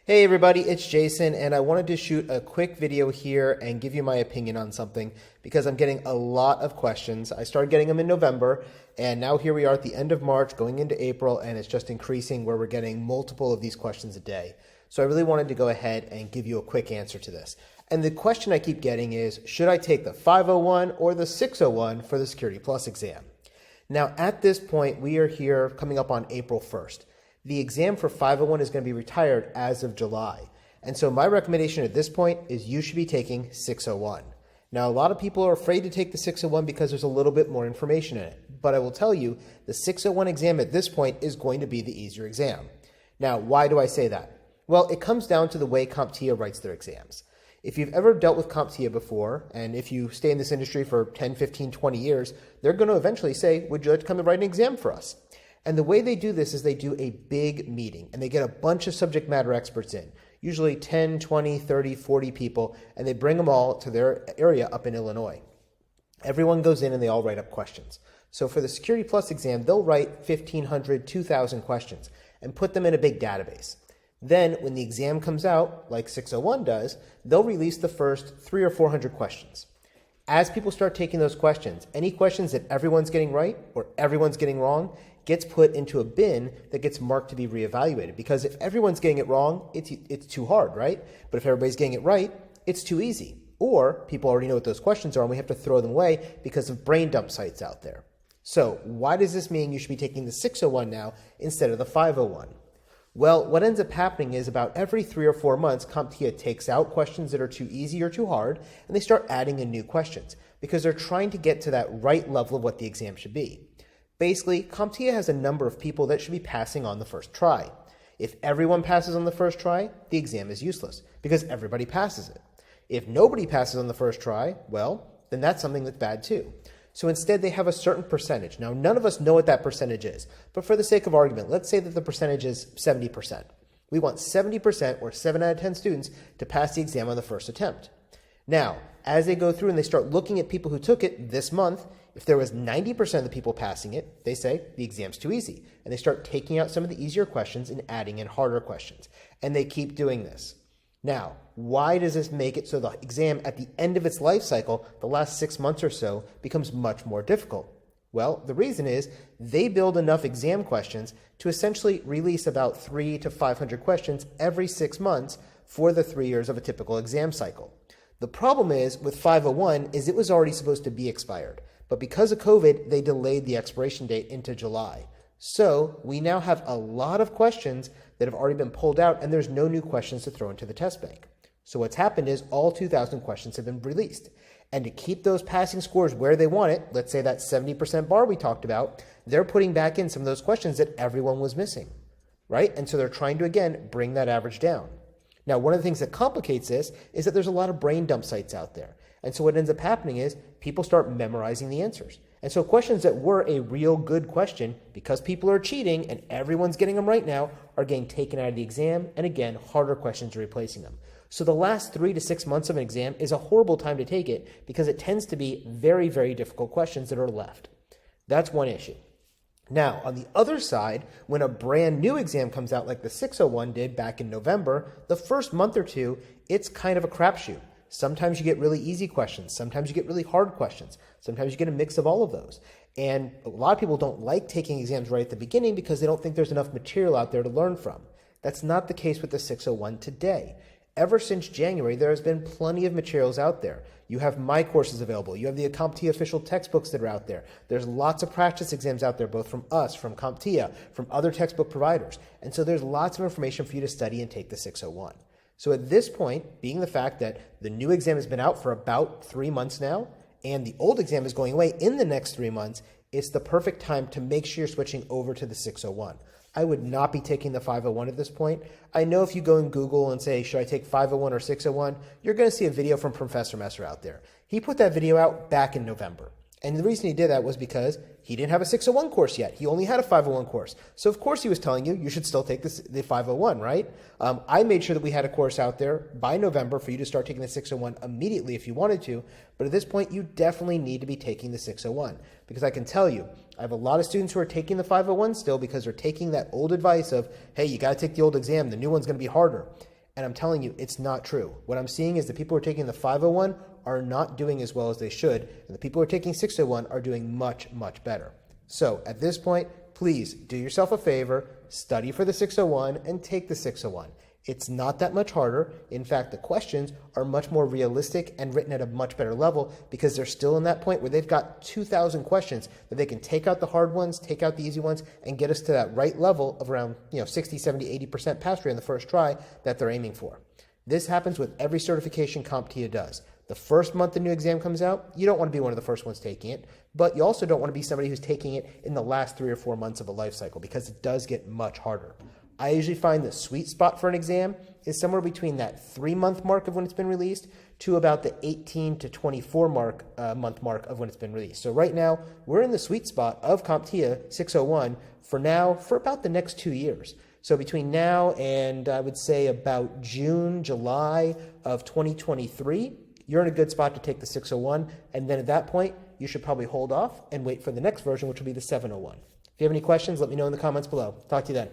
Hey everybody, it's Jason, and I wanted to shoot a quick video here and give you my opinion on something because I'm getting a lot of questions. I started getting them in November, and now here we are at the end of March going into April, and it's just increasing where we're getting multiple of these questions a day. So I really wanted to go ahead and give you a quick answer to this. And the question I keep getting is, should I take the 501 or the 601 for the Security Plus exam? Now at this point, we are here coming up on April 1st. The exam for 501 is going to be retired as of July. And so my recommendation at this point is you should be taking 601. Now, a lot of people are afraid to take the 601 because there's a little bit more information in it. But I will tell you, the 601 exam at this point is going to be the easier exam. Now, why do I say that? Well, it comes down to the way CompTIA writes their exams. If you've ever dealt with CompTIA before, and if you stay in this industry for 10, 15, 20 years, they're going to eventually say, would you like to come and write an exam for us? And the way they do this is they do a big meeting and they get a bunch of subject matter experts in, usually 10, 20, 30, 40 people, and they bring them all to their area up in Illinois. Everyone goes in and they all write up questions. So for the Security Plus exam, they'll write 1,500, 2,000 questions and put them in a big database. Then when the exam comes out, like 601 does, they'll release the first 300 or 400 questions. As people start taking those questions, any questions that everyone's getting right or everyone's getting wrong gets put into a bin that gets marked to be reevaluated. Because if everyone's getting it wrong, it's too hard, right? But if everybody's getting it right, it's too easy. Or people already know what those questions are and we have to throw them away because of brain dump sites out there. So why does this mean you should be taking the 601 now instead of the 501? Well, what ends up happening is about every 3 or 4 months, CompTIA takes out questions that are too easy or too hard, and they start adding in new questions because they're trying to get to that right level of what the exam should be. Basically, CompTIA has a number of people that should be passing on the first try. If everyone passes on the first try, the exam is useless because everybody passes it. If nobody passes on the first try, well, then that's something that's bad too. So instead, they have a certain percentage. Now, none of us know what that percentage is, but for the sake of argument, let's say that the percentage is 70%. We want 70%, or 7 out of 10 students, to pass the exam on the first attempt. Now, as they go through and they start looking at people who took it this month, if there was 90% of the people passing it, they say the exam's too easy. And they start taking out some of the easier questions and adding in harder questions. And they keep doing this. Now, why does this make it so the exam at the end of its life cycle, the last 6 months or so, becomes much more difficult? Well, the reason is they build enough exam questions to essentially release about 300 to 500 questions every 6 months for the 3 years of a typical exam cycle. The problem is with 501 is it was already supposed to be expired, but because of COVID, they delayed the expiration date into July. So we now have a lot of questions that have already been pulled out and there's no new questions to throw into the test bank. So what's happened is all 2,000 questions have been released. And to keep those passing scores where they want it, let's say that 70% bar we talked about, they're putting back in some of those questions that everyone was missing, right? And so they're trying to, again, bring that average down. Now, one of the things that complicates this is that there's a lot of brain dump sites out there. And so what ends up happening is people start memorizing the answers. And so questions that were a real good question, because people are cheating and everyone's getting them right now, are getting taken out of the exam. And again, harder questions are replacing them. So the last 3 to 6 months of an exam is a horrible time to take it because it tends to be very, very difficult questions that are left. That's one issue. Now, on the other side, when a brand new exam comes out like the 601 did back in November, the first month or two, it's kind of a crapshoot. Sometimes you get really easy questions. Sometimes you get really hard questions. Sometimes you get a mix of all of those. And a lot of people don't like taking exams right at the beginning because they don't think there's enough material out there to learn from. That's not the case with the 601 today. Ever since January, there has been plenty of materials out there. You have my courses available. You have the CompTIA official textbooks that are out there. There's lots of practice exams out there, both from us, from CompTIA, from other textbook providers. And so there's lots of information for you to study and take the 601. So at this point, being the fact that the new exam has been out for about 3 months now, and the old exam is going away in the next 3 months, it's the perfect time to make sure you're switching over to the 601. I would not be taking the 501 at this point. I know if you go in Google and say, should I take 501 or 601, you're going to see a video from Professor Messer out there. He put that video out back in November. And the reason he did that was because he didn't have a 601 course yet. He only had a 501 course. So of course he was telling you, you should still take the 501, right? I made sure that we had a course out there by November for you to start taking the 601 immediately if you wanted to. But at this point, you definitely need to be taking the 601 because I can tell you, I have a lot of students who are taking the 501 still because they're taking that old advice of, hey, you got to take the old exam. The new one's going to be harder. And I'm telling you, it's not true. What I'm seeing is the people who are taking the 501 are not doing as well as they should, and the people who are taking 601 are doing much, much better. So at this point, please do yourself a favor, study for the 601 and take the 601. It's not that much harder. In fact, the questions are much more realistic and written at a much better level because they're still in that point where they've got 2,000 questions that they can take out the hard ones, take out the easy ones, and get us to that right level of around 60, 70, 80% pass rate on the first try that they're aiming for. This happens with every certification CompTIA does. The first month the new exam comes out, you don't want to be one of the first ones taking it, but you also don't want to be somebody who's taking it in the last 3 or 4 months of a life cycle because it does get much harder. I usually find the sweet spot for an exam is somewhere between that 3-month mark of when it's been released to about the 18 to 24 month mark of when it's been released. So right now, we're in the sweet spot of CompTIA 601 for now for about the next 2 years. So between now and I would say about June, July of 2023, you're in a good spot to take the 601. And then at that point, you should probably hold off and wait for the next version, which will be the 701. If you have any questions, let me know in the comments below. Talk to you then.